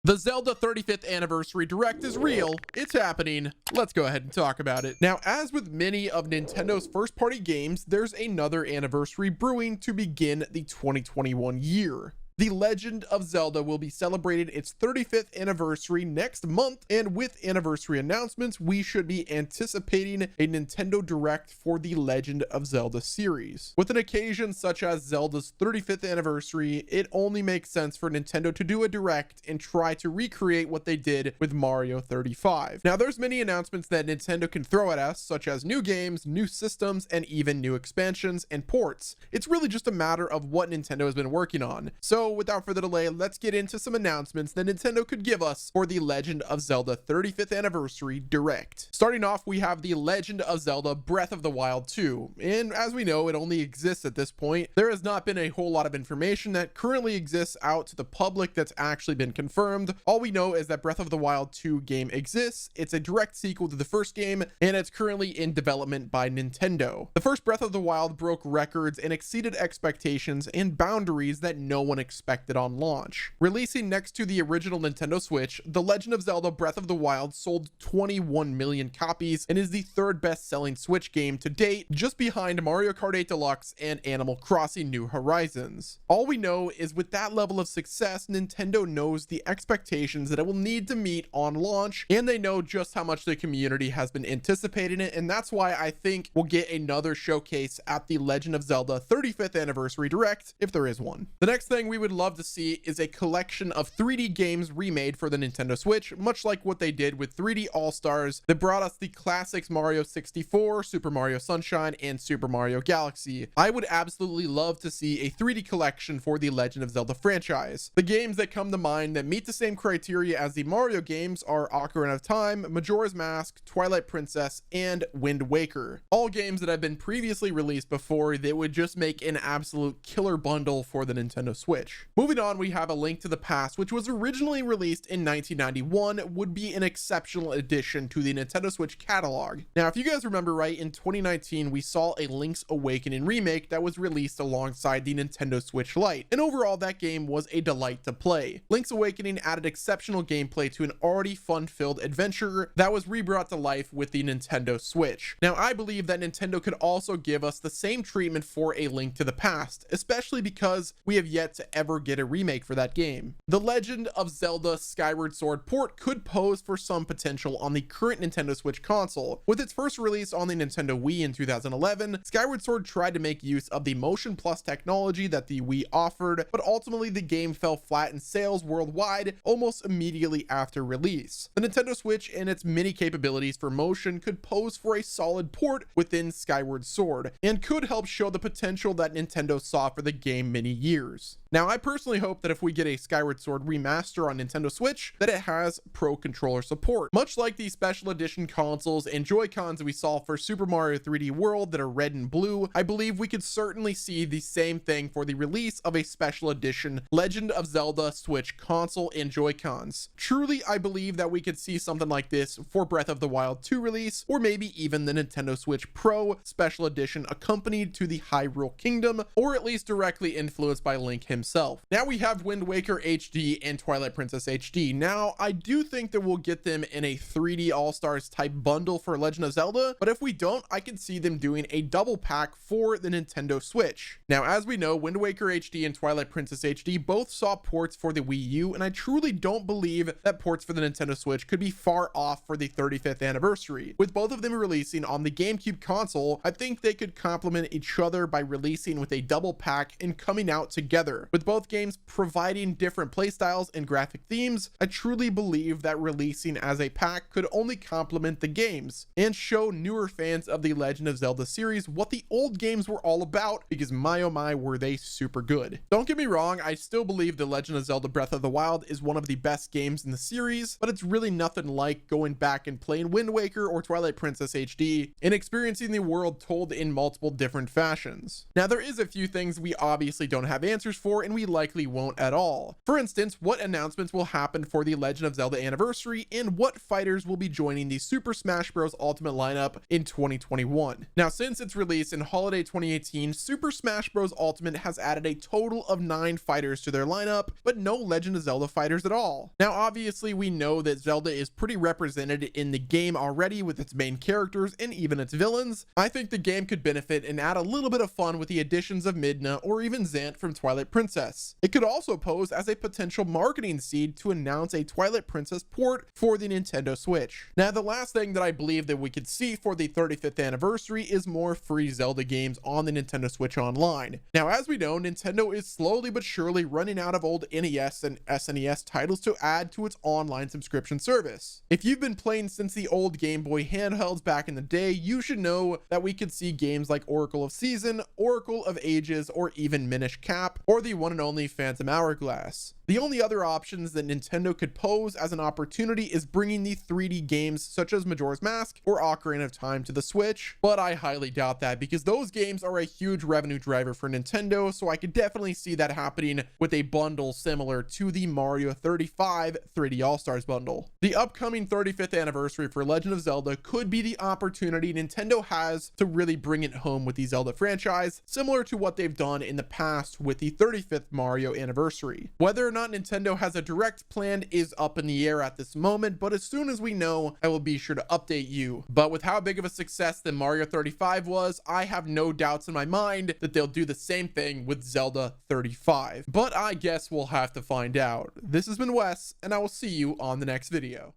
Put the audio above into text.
The Zelda 35th Anniversary Direct is real. It's happening. Let's go ahead and talk about it. Now, as with many of Nintendo's first-party games, there's another anniversary brewing to begin the 2021 year. The Legend of Zelda will be celebrating its 35th anniversary next month, and with anniversary announcements, we should be anticipating a Nintendo Direct for the Legend of Zelda series. With an occasion such as Zelda's 35th anniversary, it only makes sense for Nintendo to do a Direct and try to recreate what they did with Mario 35. Now, there's many announcements that Nintendo can throw at us, such as new games, new systems, and even new expansions and ports. It's really just a matter of what Nintendo has been working on. So without further delay, let's get into some announcements that Nintendo could give us for the Legend of Zelda 35th Anniversary Direct. Starting off, we have the Legend of Zelda Breath of the Wild 2, and as we know, it only exists at this point. There has not been a whole lot of information that currently exists out to the public that's actually been confirmed. All we know is that Breath of the Wild 2 game exists, it's a direct sequel to the first game, and it's currently in development by Nintendo. The first Breath of the Wild broke records and exceeded expectations and boundaries that no one expected on launch. Releasing next to the original Nintendo Switch, The Legend of Zelda Breath of the Wild sold 21 million copies and is the third best-selling Switch game to date, just behind Mario Kart 8 Deluxe and Animal Crossing New Horizons. All we know is with that level of success, Nintendo knows the expectations that it will need to meet on launch, and they know just how much the community has been anticipating it, and that's why I think we'll get another showcase at the Legend of Zelda 35th Anniversary Direct, if there is one. The next thing we would love to see is a collection of 3D games remade for the Nintendo Switch, much like what they did with 3D All-Stars that brought us the classics Mario 64, Super Mario Sunshine, and Super Mario Galaxy. I would absolutely love to see a 3D collection for the Legend of Zelda franchise. The games that come to mind that meet the same criteria as the Mario games are Ocarina of Time, Majora's Mask, Twilight Princess, and Wind Waker. All games that have been previously released before that would just make an absolute killer bundle for the Nintendo Switch. Moving on, we have A Link to the Past, which was originally released in 1991, would be an exceptional addition to the Nintendo Switch catalog. Now, if you guys remember right, in 2019, we saw a Link's Awakening remake that was released alongside the Nintendo Switch Lite, and overall, that game was a delight to play. Link's Awakening added exceptional gameplay to an already fun-filled adventure that was rebrought to life with the Nintendo Switch. Now, I believe that Nintendo could also give us the same treatment for A Link to the Past, especially because we have yet to ever get a remake for that game. The Legend of Zelda Skyward Sword port could pose for some potential on the current Nintendo Switch console. With its first release on the Nintendo Wii in 2011, Skyward Sword tried to make use of the Motion Plus technology that the Wii offered, but ultimately the game fell flat in sales worldwide almost immediately after release. The Nintendo Switch and its many capabilities for motion could pose for a solid port within Skyward Sword, and could help show the potential that Nintendo saw for the game many years. Now, I personally hope that if we get a Skyward Sword remaster on Nintendo Switch, that it has Pro Controller support. Much like the special edition consoles and Joy-Cons we saw for Super Mario 3D World that are red and blue, I believe we could certainly see the same thing for the release of a special edition Legend of Zelda Switch console and Joy-Cons. Truly, I believe that we could see something like this for Breath of the Wild 2 release, or maybe even the Nintendo Switch Pro special edition accompanied to the Hyrule Kingdom, or at least directly influenced by Link himself. Now we have Wind Waker HD and Twilight Princess HD. Now, I do think that we'll get them in a 3D All-Stars type bundle for Legend of Zelda, but if we don't, I can see them doing a double pack for the Nintendo Switch. Now, as we know, Wind Waker HD and Twilight Princess HD both saw ports for the Wii U, and I truly don't believe that ports for the Nintendo Switch could be far off for the 35th anniversary. With both of them releasing on the GameCube console, I think they could complement each other by releasing with a double pack and coming out together. With both games providing different playstyles and graphic themes, I truly believe that releasing as a pack could only complement the games and show newer fans of the Legend of Zelda series what the old games were all about, because my oh my were they super good. Don't get me wrong, I still believe the Legend of Zelda Breath of the Wild is one of the best games in the series, but it's really nothing like going back and playing Wind Waker or Twilight Princess HD and experiencing the world told in multiple different fashions. Now, there is a few things we obviously don't have answers for, and we likely won't at all. For instance, what announcements will happen for the Legend of Zelda Anniversary and what fighters will be joining the Super Smash Bros. Ultimate lineup in 2021. Now, since its release in holiday 2018, Super Smash Bros. Ultimate has added a total of 9 fighters to their lineup, but no Legend of Zelda fighters at all. Now, obviously, we know that Zelda is pretty represented in the game already with its main characters and even its villains. I think the game could benefit and add a little bit of fun with the additions of Midna or even Zant from Twilight Princess. It could also pose as a potential marketing seed to announce a Twilight Princess port for the Nintendo Switch. Now, the last thing that I believe that we could see for the 35th anniversary is more free Zelda games on the Nintendo Switch Online. Now, as we know, Nintendo is slowly but surely running out of old NES and SNES titles to add to its online subscription service. If you've been playing since the old Game Boy handhelds back in the day, you should know that we could see games like Oracle of Season, Oracle of Ages, or even Minish Cap, or the one and only Phantom Hourglass. The only other options that Nintendo could pose as an opportunity is bringing the 3D games such as Majora's Mask or Ocarina of Time to the Switch, but I highly doubt that because those games are a huge revenue driver for Nintendo, so I could definitely see that happening with a bundle similar to the Mario 35 3D All-Stars bundle. The upcoming 35th anniversary for Legend of Zelda could be the opportunity Nintendo has to really bring it home with the Zelda franchise, similar to what they've done in the past with the 35th Mario anniversary. Whether or not Nintendo has a direct plan is up in the air at this moment, but as soon as we know, I will be sure to update you. But with how big of a success that Mario 35 was, I have no doubts in my mind that they'll do the same thing with Zelda 35. But I guess we'll have to find out. This has been Wes, and I will see you on the next video.